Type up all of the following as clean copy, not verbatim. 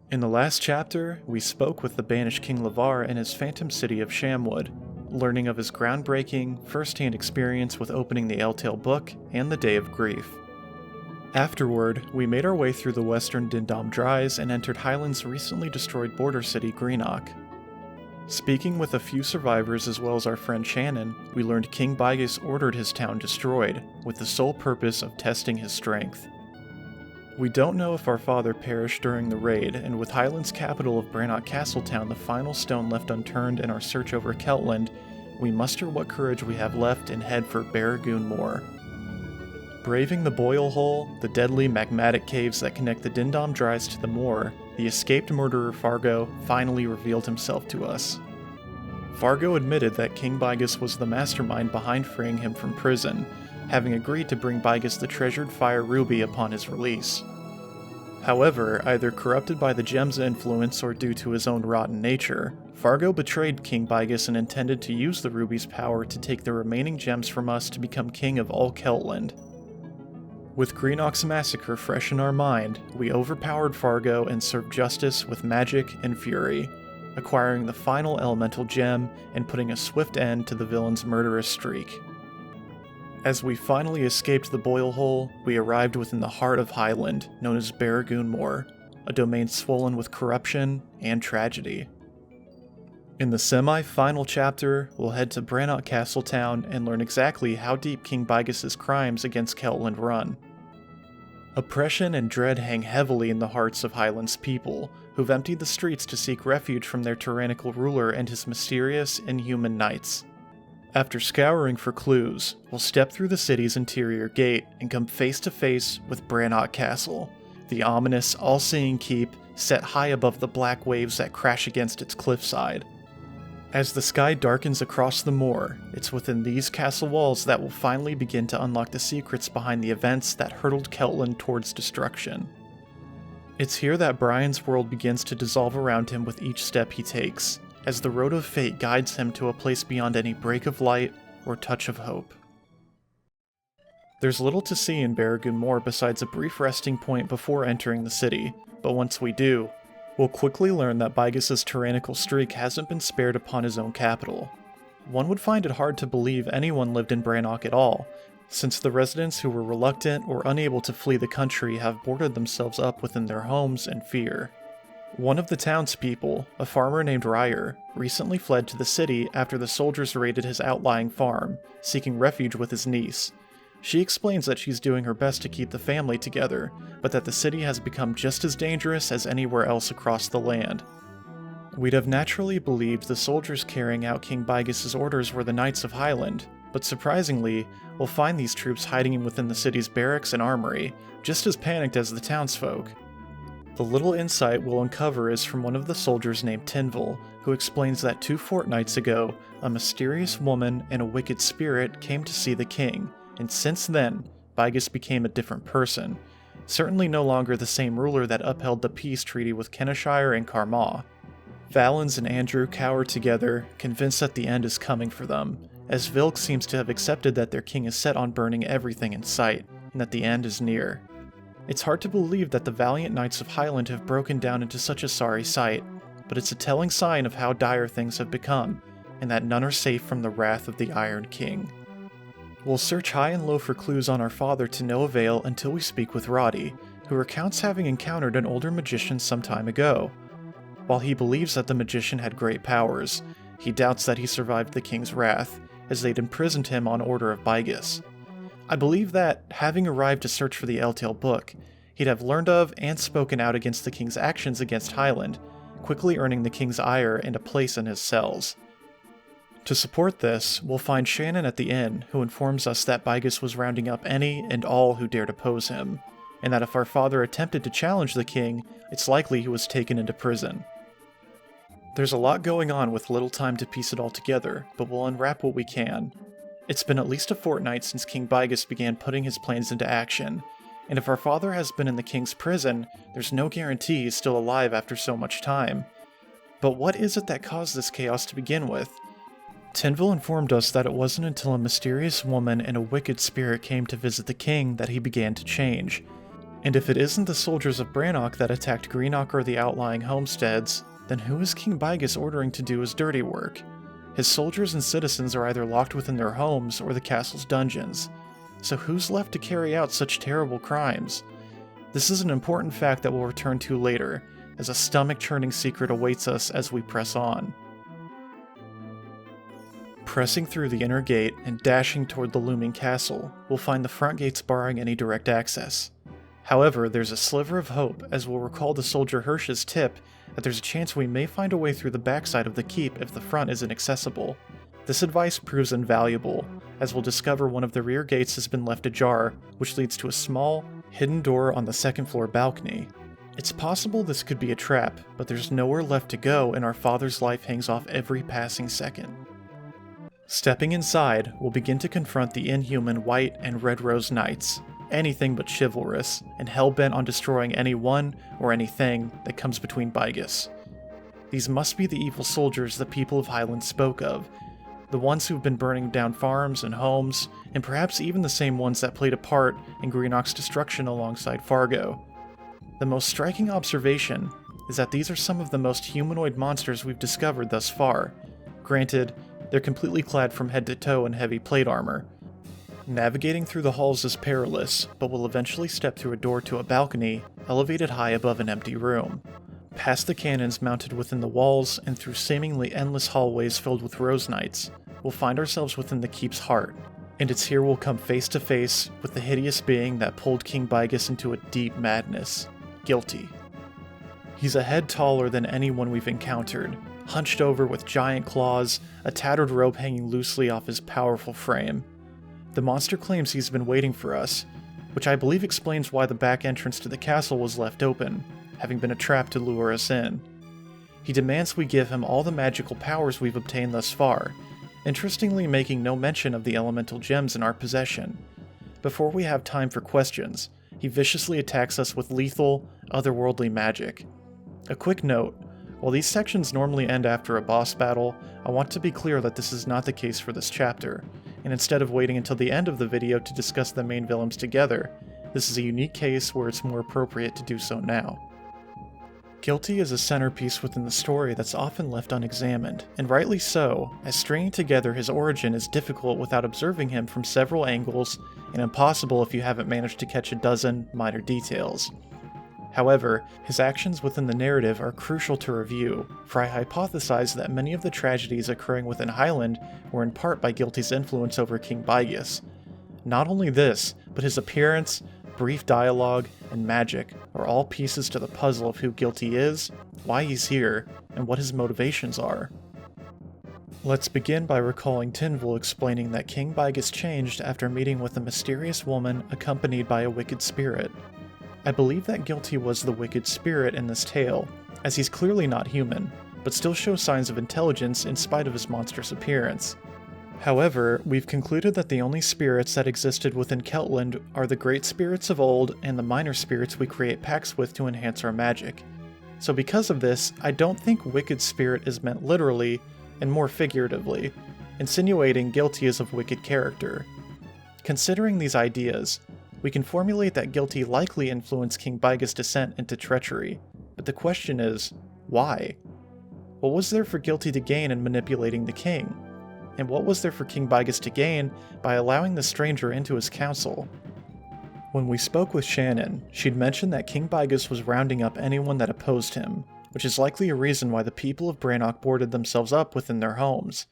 In the last chapter, we spoke with the banished King Lavar in his phantom city of Shamwood, learning of his groundbreaking, first-hand experience with opening the Eltale book and the Day of Grief. Afterward, we made our way through the western Dindom Dries and entered Highland's recently destroyed border city Greenock. Speaking with a few survivors as well as our friend Shannon, we learned King Bygus ordered his town destroyed, with the sole purpose of testing his strength. We don't know if our father perished during the raid, and with Highland's capital of Brannock Castletown the final stone left unturned in our search over Keltland, we muster what courage we have left and head for Barragoon Moor. Braving the Boil Hole, the deadly magmatic caves that connect the Dindom Dries to the moor, the escaped murderer Fargo finally revealed himself to us. Fargo admitted that King Bygus was the mastermind behind freeing him from prison, having agreed to bring Bygus the treasured fire ruby upon his release. However, either corrupted by the gem's influence or due to his own rotten nature, Fargo betrayed King Bygus and intended to use the ruby's power to take the remaining gems from us to become king of all Keltland. With Greenock's massacre fresh in our mind, we overpowered Fargo and served justice with magic and fury, acquiring the final elemental gem and putting a swift end to the villain's murderous streak. As we finally escaped the Boil Hole, we arrived within the heart of Highland, known as Barragoon Moor, a domain swollen with corruption and tragedy. In the semi-final chapter, we'll head to Brannock Castletown and learn exactly how deep King Bagus's crimes against Keltland run. Oppression and dread hang heavily in the hearts of Highland's people, who've emptied the streets to seek refuge from their tyrannical ruler and his mysterious, inhuman knights. After scouring for clues, we'll step through the city's interior gate and come face to face with Brannock Castle, the ominous, all-seeing keep set high above the black waves that crash against its cliffside. As the sky darkens across the moor, it's within these castle walls that we'll finally begin to unlock the secrets behind the events that hurtled Keltland towards destruction. It's here that Brian's world begins to dissolve around him with each step he takes, as the road of fate guides him to a place beyond any break of light or touch of hope. There's little to see in Barragoon Moor besides a brief resting point before entering the city, but once we do, we'll quickly learn that Bygus's tyrannical streak hasn't been spared upon his own capital. One would find it hard to believe anyone lived in Brannock at all, since the residents who were reluctant or unable to flee the country have boarded themselves up within their homes in fear. One of the townspeople, a farmer named Ryer, recently fled to the city after the soldiers raided his outlying farm, seeking refuge with his niece. She explains that she's doing her best to keep the family together, but that the city has become just as dangerous as anywhere else across the land. We'd have naturally believed the soldiers carrying out King Bygus's orders were the Knights of Highland, but surprisingly, we'll find these troops hiding within the city's barracks and armory, just as panicked as the townsfolk. The little insight we'll uncover is from one of the soldiers named Tinville, who explains that 2 fortnights ago, a mysterious woman and a wicked spirit came to see the king, and since then, Bygus became a different person, certainly no longer the same ruler that upheld the peace treaty with Kenishire and Carmaw. Valens and Andrew cower together, convinced that the end is coming for them, as Vilk seems to have accepted that their king is set on burning everything in sight, and that the end is near. It's hard to believe that the valiant Knights of Highland have broken down into such a sorry sight, but it's a telling sign of how dire things have become, and that none are safe from the wrath of the Iron King. We'll search high and low for clues on our father to no avail until we speak with Roddy, who recounts having encountered an older magician some time ago. While he believes that the magician had great powers, he doubts that he survived the king's wrath, as they'd imprisoned him on order of Bygus. I believe that, having arrived to search for the Eltale book, he'd have learned of and spoken out against the king's actions against Highland, quickly earning the king's ire and a place in his cells. To support this, we'll find Shannon at the inn, who informs us that Bygus was rounding up any and all who dared oppose him, and that if our father attempted to challenge the king, it's likely he was taken into prison. There's a lot going on with little time to piece it all together, but we'll unwrap what we can. It's been at least a fortnight since King Bygus began putting his plans into action, and if our father has been in the king's prison, there's no guarantee he's still alive after so much time. But what is it that caused this chaos to begin with? Tinville informed us that it wasn't until a mysterious woman and a wicked spirit came to visit the king that he began to change, And if it isn't the soldiers of Brannock that attacked Greenock or the outlying homesteads, then who is King Bygus ordering to do his dirty work? His soldiers and citizens are either locked within their homes or the castle's dungeons. So who's left to carry out such terrible crimes? This is an important fact that we'll return to later, as a stomach-churning secret awaits us as we press on. Pressing through the inner gate and dashing toward the looming castle, we'll find the front gates barring any direct access. However, there's a sliver of hope, as we'll recall the soldier Hirsch's tip that there's a chance we may find a way through the backside of the keep if the front isn't accessible. This advice proves invaluable, as we'll discover one of the rear gates has been left ajar, which leads to a small, hidden door on the second floor balcony. It's possible this could be a trap, but there's nowhere left to go and our father's life hangs off every passing second. Stepping inside, we'll begin to confront the inhuman White and Red Rose Knights, anything but chivalrous, and hell-bent on destroying anyone or anything that comes between Bygus. These must be the evil soldiers the people of Highland spoke of, the ones who've been burning down farms and homes, and perhaps even the same ones that played a part in Greenock's destruction alongside Fargo. The most striking observation is that these are some of the most humanoid monsters we've discovered thus far. Granted, they're completely clad from head to toe in heavy plate armor. Navigating through the halls is perilous, but we'll eventually step through a door to a balcony, elevated high above an empty room. Past the cannons mounted within the walls and through seemingly endless hallways filled with Rose Knights, we'll find ourselves within the keep's heart, and it's here we'll come face to face with the hideous being that pulled King Bygus into a deep madness, Guilty. He's a head taller than anyone we've encountered, hunched over with giant claws, a tattered rope hanging loosely off his powerful frame. The monster claims he's been waiting for us, which I believe explains why the back entrance to the castle was left open, having been a trap to lure us in. He demands we give him all the magical powers we've obtained thus far, interestingly making no mention of the elemental gems in our possession. Before we have time for questions, he viciously attacks us with lethal, otherworldly magic. A quick note, while these sections normally end after a boss battle, I want to be clear that this is not the case for this chapter, and instead of waiting until the end of the video to discuss the main villains together, this is a unique case where it's more appropriate to do so now. Guilty is a centerpiece within the story that's often left unexamined, and rightly so, as stringing together his origin is difficult without observing him from several angles, and impossible if you haven't managed to catch a dozen minor details. However, his actions within the narrative are crucial to review, for I hypothesize that many of the tragedies occurring within Highland were in part by Guilty's influence over King Bygus. Not only this, but his appearance, brief dialogue, and magic are all pieces to the puzzle of who Guilty is, why he's here, and what his motivations are. Let's begin by recalling Tinville explaining that King Bygus changed after meeting with a mysterious woman accompanied by a wicked spirit. I believe that Guilty was the wicked spirit in this tale, as he's clearly not human, but still shows signs of intelligence in spite of his monstrous appearance. However, we've concluded that the only spirits that existed within Celtland are the great spirits of old and the minor spirits we create pacts with to enhance our magic. So because of this, I don't think wicked spirit is meant literally, and more figuratively, insinuating Guilty is of wicked character. Considering these ideas, we can formulate that Guilty likely influenced King Bygus' descent into treachery, but the question is, why? What was there for Guilty to gain in manipulating the king? And what was there for King Bygus to gain by allowing the stranger into his council? When we spoke with Shannon, she'd mentioned that King Bygus was rounding up anyone that opposed him, which is likely a reason why the people of Brannock boarded themselves up within their homes.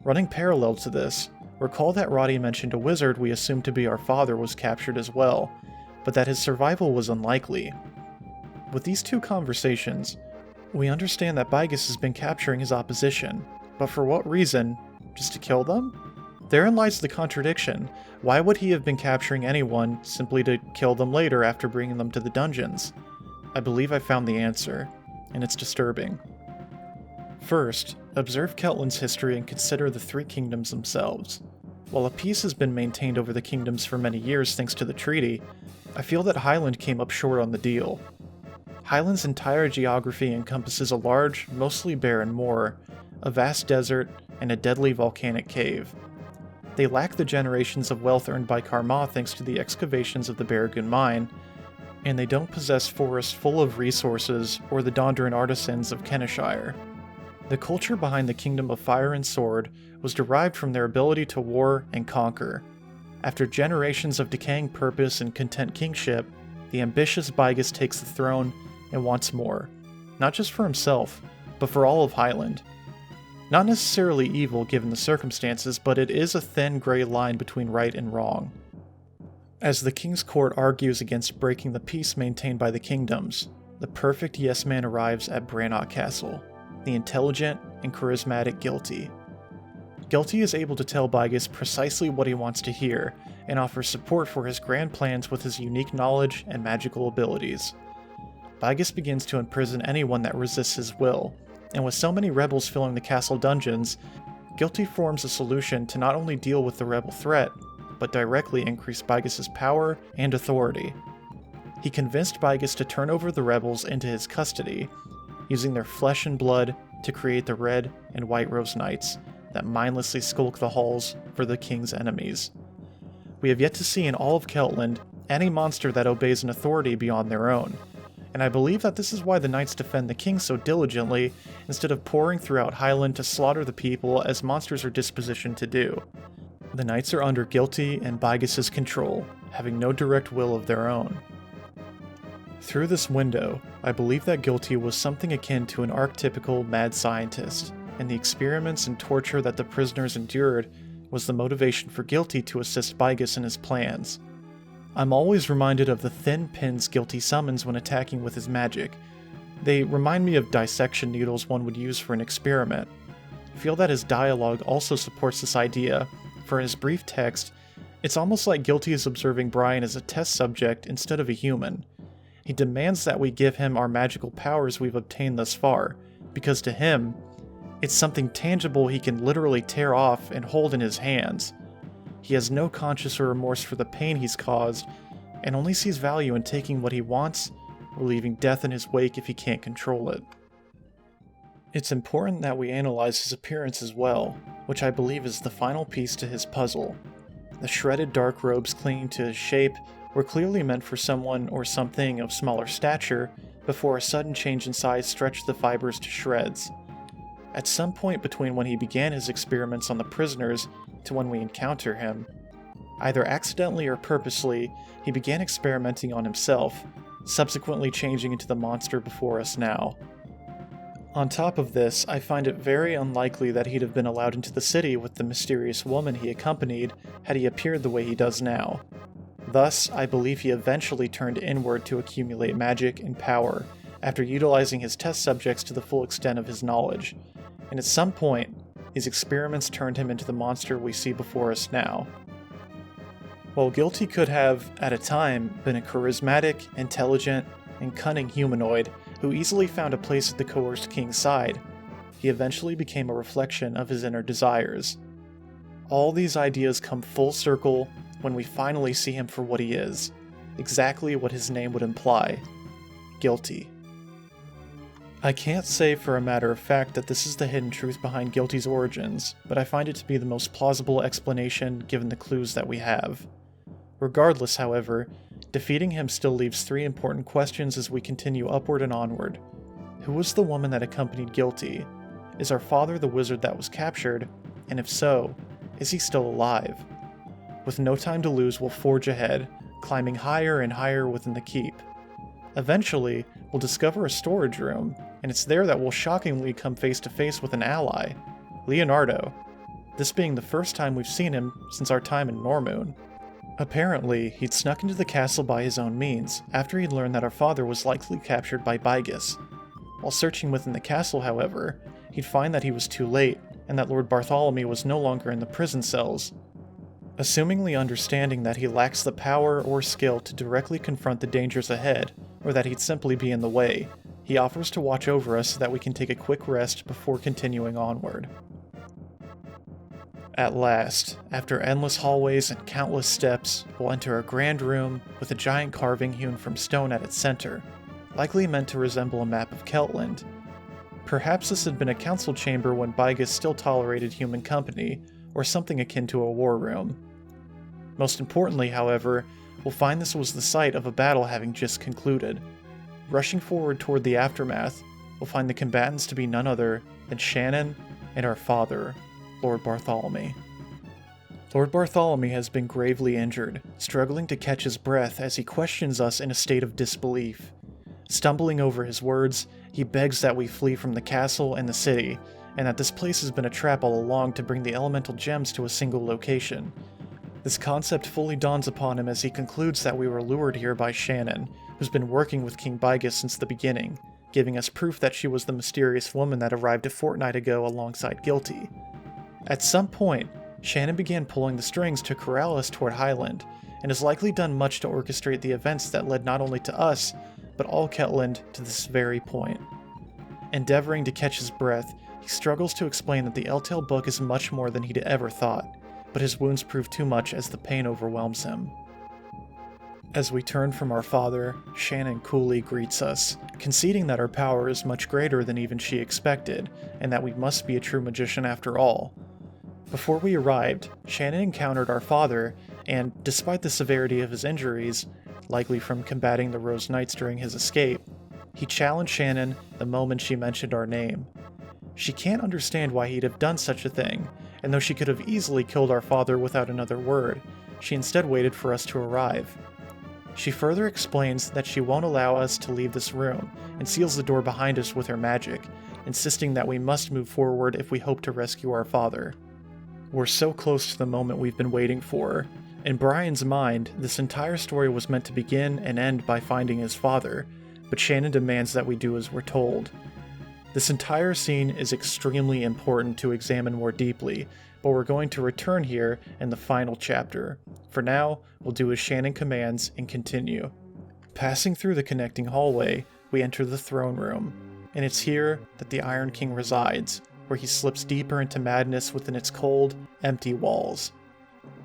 Running parallel to this, recall that Roddy mentioned a wizard we assumed to be our father was captured as well, but that his survival was unlikely. With these two conversations, we understand that Bygus has been capturing his opposition, but for what reason? Just to kill them? Therein lies the contradiction. Why would he have been capturing anyone simply to kill them later after bringing them to the dungeons? I believe I found the answer, and it's disturbing. First, observe Celtland's history and consider the three kingdoms themselves. While a peace has been maintained over the kingdoms for many years thanks to the treaty, I feel that Highland came up short on the deal. Highland's entire geography encompasses a large, mostly barren moor, a vast desert, and a deadly volcanic cave. They lack the generations of wealth earned by Karma thanks to the excavations of the Barragoon mine, and they don't possess forests full of resources or the Dondaran artisans of Kenishire. The culture behind the Kingdom of Fire and Sword was derived from their ability to war and conquer. After generations of decaying purpose and content kingship, the ambitious Bygus takes the throne and wants more, not just for himself, but for all of Highland. Not necessarily evil given the circumstances, but it is a thin gray line between right and wrong. As the King's Court argues against breaking the peace maintained by the kingdoms, the perfect yes-man arrives at Brannock Castle, the intelligent and charismatic Guilty. Guilty is able to tell Bygus precisely what he wants to hear, and offers support for his grand plans with his unique knowledge and magical abilities. Bygus begins to imprison anyone that resists his will, and with so many rebels filling the castle dungeons, Guilty forms a solution to not only deal with the rebel threat, but directly increase Bagus's power and authority. He convinced Bygus to turn over the rebels into his custody, using their flesh and blood to create the Red and White Rose Knights that mindlessly skulk the halls for the king's enemies. We have yet to see in all of Keltland any monster that obeys an authority beyond their own, and I believe that this is why the knights defend the king so diligently instead of pouring throughout Highland to slaughter the people as monsters are dispositioned to do. The knights are under Guilty and Bagus's control, having no direct will of their own. Through this window, I believe that Guilty was something akin to an archetypical mad scientist, and the experiments and torture that the prisoners endured was the motivation for Guilty to assist Bygus in his plans. I'm always reminded of the thin pins Guilty summons when attacking with his magic. They remind me of dissection needles one would use for an experiment. I feel that his dialogue also supports this idea. For his brief text, it's almost like Guilty is observing Brian as a test subject instead of a human. He demands that we give him our magical powers we've obtained thus far, because to him, it's something tangible he can literally tear off and hold in his hands. He has no conscience or remorse for the pain he's caused, and only sees value in taking what he wants or leaving death in his wake if he can't control it. It's important that we analyze his appearance as well, which I believe is the final piece to his puzzle. The shredded dark robes clinging to his shape were clearly meant for someone or something of smaller stature before a sudden change in size stretched the fibers to shreds. At some point between when he began his experiments on the prisoners to when we encounter him, either accidentally or purposely, he began experimenting on himself, subsequently changing into the monster before us now. On top of this, I find it very unlikely that he'd have been allowed into the city with the mysterious woman he accompanied had he appeared the way he does now. Thus, I believe he eventually turned inward to accumulate magic and power, after utilizing his test subjects to the full extent of his knowledge, and at some point, his experiments turned him into the monster we see before us now. While Guilty could have, at a time, been a charismatic, intelligent, and cunning humanoid who easily found a place at the coerced king's side, he eventually became a reflection of his inner desires. All these ideas come full circle when we finally see him for what he is, exactly what his name would imply: Guilty. I can't say for a matter of fact that this is the hidden truth behind Guilty's origins, but I find it to be the most plausible explanation given the clues that we have. Regardless, however, defeating him still leaves three important questions as we continue upward and onward. Who was the woman that accompanied Guilty? Is our father the wizard that was captured? And if so, is he still alive? With no time to lose, we'll forge ahead, climbing higher and higher within the keep. Eventually, we'll discover a storage room, and it's there that we'll shockingly come face to face with an ally, Leonardo, this being the first time we've seen him since our time in Normoon. Apparently, he'd snuck into the castle by his own means, after he'd learned that our father was likely captured by Bygus. While searching within the castle, however, he'd find that he was too late, and that Lord Bartholomew was no longer in the prison cells. Assumingly understanding that he lacks the power or skill to directly confront the dangers ahead, or that he'd simply be in the way, he offers to watch over us so that we can take a quick rest before continuing onward. At last, after endless hallways and countless steps, we'll enter a grand room with a giant carving hewn from stone at its center, likely meant to resemble a map of Keltland. Perhaps this had been a council chamber when Bygus still tolerated human company, or something akin to a war room. Most importantly, however, we'll find this was the site of a battle having just concluded. Rushing forward toward the aftermath, we'll find the combatants to be none other than Shannon and our father, Lord Bartholomew. Lord Bartholomew has been gravely injured, struggling to catch his breath as he questions us in a state of disbelief. Stumbling over his words, he begs that we flee from the castle and the city, and that this place has been a trap all along to bring the elemental gems to a single location. This concept fully dawns upon him as he concludes that we were lured here by Shannon, who's been working with King Bygus since the beginning, giving us proof that she was the mysterious woman that arrived a fortnight ago alongside Guilty. At some point, Shannon began pulling the strings to corral us toward Highland, and has likely done much to orchestrate the events that led not only to us, but all Ketland to this very point. Endeavoring to catch his breath, he struggles to explain that the Eltale book is much more than he'd ever thought, but his wounds prove too much as the pain overwhelms him. As we turn from our father, Shannon coolly greets us, conceding that our power is much greater than even she expected, and that we must be a true magician after all. Before we arrived, Shannon encountered our father, and despite the severity of his injuries, likely from combating the Rose Knights during his escape, he challenged Shannon the moment she mentioned our name. She can't understand why he'd have done such a thing, and though she could have easily killed our father without another word, she instead waited for us to arrive. She further explains that she won't allow us to leave this room, and seals the door behind us with her magic, insisting that we must move forward if we hope to rescue our father. We're so close to the moment we've been waiting for. In Brian's mind, this entire story was meant to begin and end by finding his father, but Shannon demands that we do as we're told. This entire scene is extremely important to examine more deeply, but we're going to return here in the final chapter. For now, we'll do as Shannon commands and continue. Passing through the connecting hallway, we enter the throne room, and it's here that the Iron King resides, where he slips deeper into madness within its cold, empty walls.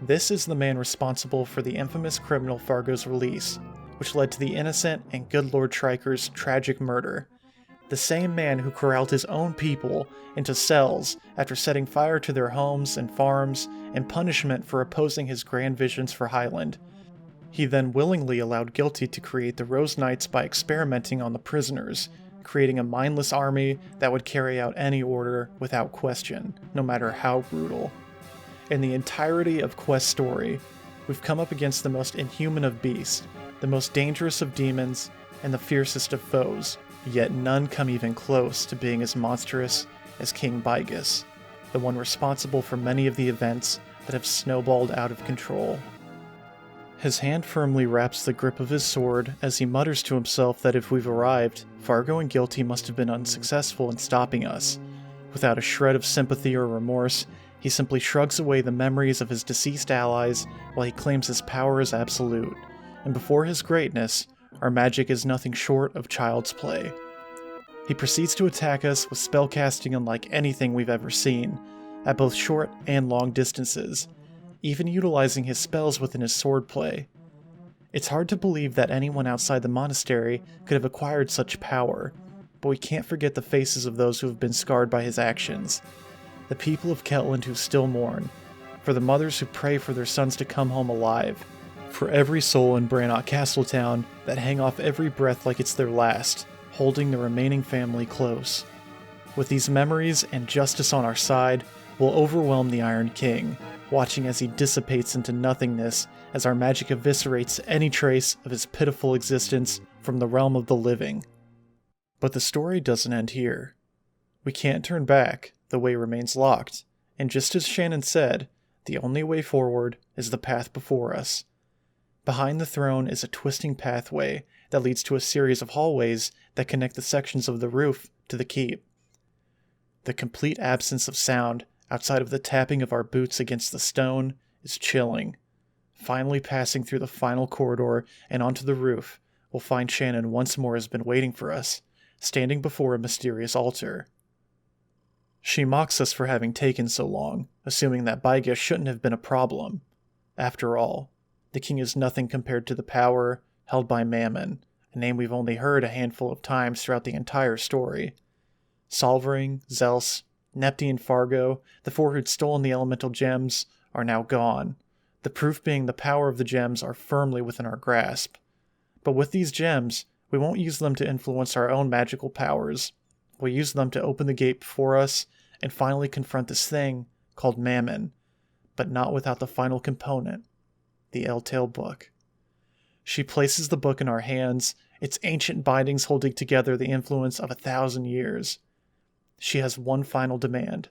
This is the man responsible for the infamous criminal Fargo's release, which led to the innocent and good Lord Triker's tragic murder. The same man who corralled his own people into cells after setting fire to their homes and farms in punishment for opposing his grand visions for Highland. He then willingly allowed Guilty to create the Rose Knights by experimenting on the prisoners, creating a mindless army that would carry out any order without question, no matter how brutal. In the entirety of Quest's story, we've come up against the most inhuman of beasts, the most dangerous of demons, and the fiercest of foes, yet none come even close to being as monstrous as King Bygus, the one responsible for many of the events that have snowballed out of control. His hand firmly wraps the grip of his sword as he mutters to himself that if we've arrived, Fargo and Guilty must have been unsuccessful in stopping us. Without a shred of sympathy or remorse, he simply shrugs away the memories of his deceased allies while he claims his power is absolute, and before his greatness, our magic is nothing short of child's play. He proceeds to attack us with spellcasting unlike anything we've ever seen, at both short and long distances, even utilizing his spells within his swordplay. It's hard to believe that anyone outside the monastery could have acquired such power, but we can't forget the faces of those who have been scarred by his actions, the people of Ketland who still mourn, for the mothers who pray for their sons to come home alive, for every soul in Brannock Castletown that hang off every breath like it's their last, holding the remaining family close. With these memories and justice on our side, we'll overwhelm the Iron King, watching as he dissipates into nothingness as our magic eviscerates any trace of his pitiful existence from the realm of the living. But the story doesn't end here. We can't turn back, the way remains locked, and just as Shannon said, the only way forward is the path before us. Behind the throne is a twisting pathway that leads to a series of hallways that connect the sections of the roof to the keep. The complete absence of sound outside of the tapping of our boots against the stone is chilling. Finally passing through the final corridor and onto the roof, we'll find Shannon once more has been waiting for us, standing before a mysterious altar. She mocks us for having taken so long, assuming that Bygus shouldn't have been a problem. After all, the king is nothing compared to the power held by Mammon, a name we've only heard a handful of times throughout the entire story. Solvering, Zels, Nepti and Fargo, the four who'd stolen the elemental gems, are now gone, the proof being the power of the gems are firmly within our grasp. But with these gems, we won't use them to influence our own magical powers. We'll use them to open the gate before us and finally confront this thing called Mammon, but not without the final component, the Eltale book. She places the book in our hands, its ancient bindings holding together the influence of 1,000 years. She has one final demand: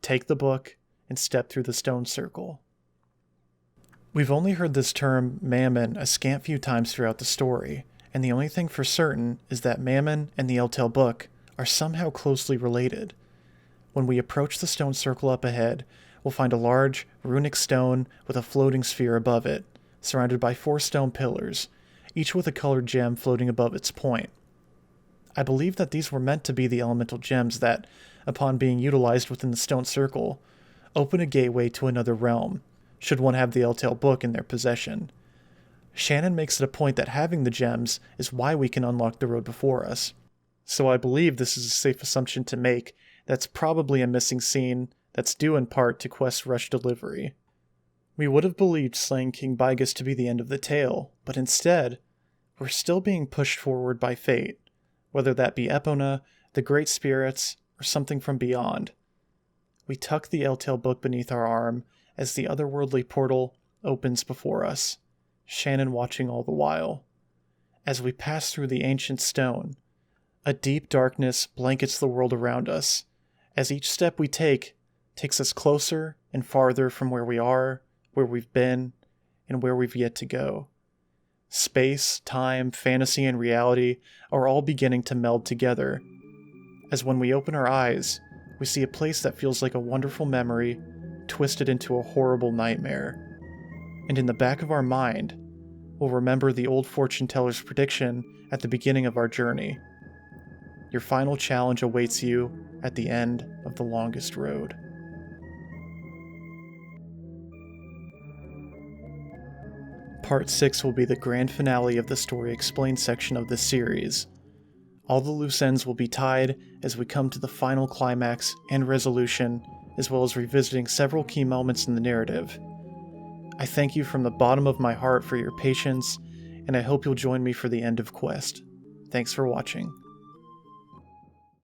take the book and step through the stone circle. We've only heard this term, Mammon, a scant few times throughout the story, and the only thing for certain is that Mammon and the Eltale book are somehow closely related. When we approach the stone circle up ahead, we'll find a large, runic stone with a floating sphere above it, surrounded by 4 stone pillars, each with a colored gem floating above its point. I believe that these were meant to be the elemental gems that, upon being utilized within the stone circle, open a gateway to another realm, should one have the Eltale book in their possession. Shannon makes it a point that having the gems is why we can unlock the road before us. So I believe this is a safe assumption to make that's probably a missing scene that's due in part to Quest's rush delivery. We would have believed slaying King Bygus to be the end of the tale, but instead, we're still being pushed forward by fate, whether that be Epona, the Great Spirits, or something from beyond. We tuck the Eltale book beneath our arm as the Otherworldly portal opens before us, Shannon watching all the while. As we pass through the ancient stone, a deep darkness blankets the world around us, as each step we take takes us closer and farther from where we are, where we've been, and where we've yet to go. Space, time, fantasy, and reality are all beginning to meld together, as when we open our eyes, we see a place that feels like a wonderful memory twisted into a horrible nightmare. And in the back of our mind, we'll remember the old fortune teller's prediction at the beginning of our journey. Your final challenge awaits you at the end of the longest road. Part 6 will be the grand finale of the Story Explained section of this series. All the loose ends will be tied as we come to the final climax and resolution, as well as revisiting several key moments in the narrative. I thank you from the bottom of my heart for your patience, and I hope you'll join me for the end of Quest. Thanks for watching.